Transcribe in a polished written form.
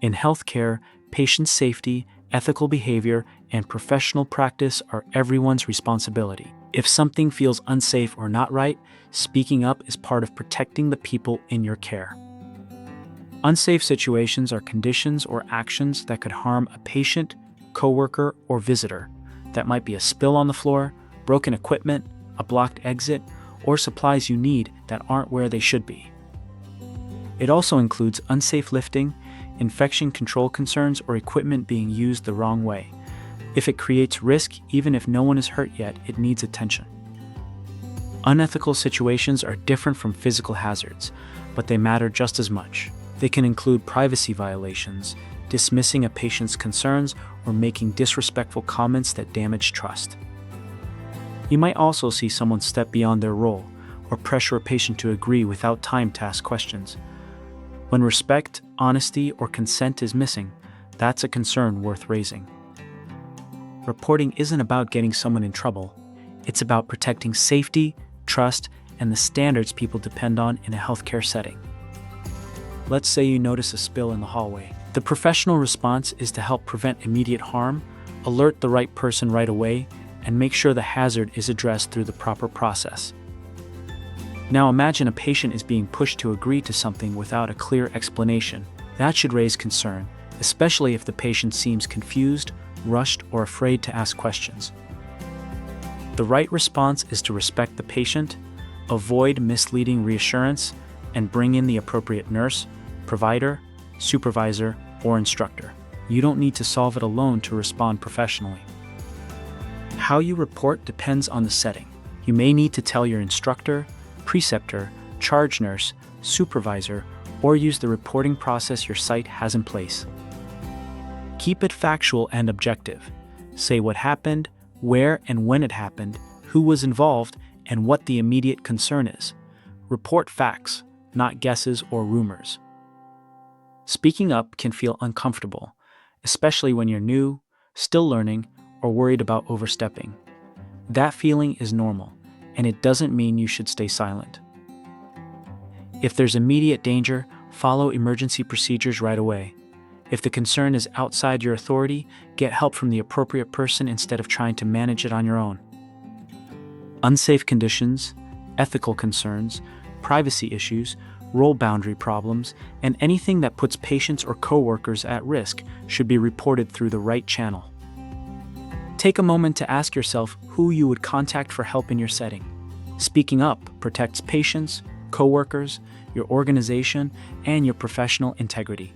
In healthcare, patient safety, ethical behavior, and professional practice are everyone's responsibility. If something feels unsafe or not right, speaking up is part of protecting the people in your care. Unsafe situations are conditions or actions that could harm a patient, coworker, or visitor. That might be a spill on the floor, broken equipment, a blocked exit, or supplies you need that aren't where they should be. It also includes unsafe lifting, infection control concerns, or equipment being used the wrong way. If it creates risk, even if no one is hurt yet, it needs attention. Unethical situations are different from physical hazards, but they matter just as much. They can include privacy violations, dismissing a patient's concerns, or making disrespectful comments that damage trust. You might also see someone step beyond their role, or pressure a patient to agree without time to ask questions. When respect, honesty, or consent is missing, that's a concern worth raising. Reporting isn't about getting someone in trouble. It's about protecting safety, trust, and the standards people depend on in a healthcare setting. Let's say you notice a spill in the hallway. The professional response is to help prevent immediate harm, alert the right person right away, and make sure the hazard is addressed through the proper process. Now imagine a patient is being pushed to agree to something without a clear explanation. That should raise concern, especially if the patient seems confused, rushed, or afraid to ask questions. The right response is to respect the patient, avoid misleading reassurance, and bring in the appropriate nurse, provider, supervisor, or instructor. You don't need to solve it alone to respond professionally. How you report depends on the setting. You may need to tell your instructor, preceptor, charge nurse, supervisor, or use the reporting process your site has in place. Keep it factual and objective. Say what happened, where and when it happened, who was involved, and what the immediate concern is. Report facts, not guesses or rumors. Speaking up can feel uncomfortable, especially when you're new, still learning, or worried about overstepping. That feeling is normal, and it doesn't mean you should stay silent. If there's immediate danger, follow emergency procedures right away. If the concern is outside your authority, get help from the appropriate person instead of trying to manage it on your own. Unsafe conditions, ethical concerns, privacy issues, role boundary problems, and anything that puts patients or coworkers at risk should be reported through the right channel. Take a moment to ask yourself who you would contact for help in your setting. Speaking up protects patients, coworkers, your organization, and your professional integrity.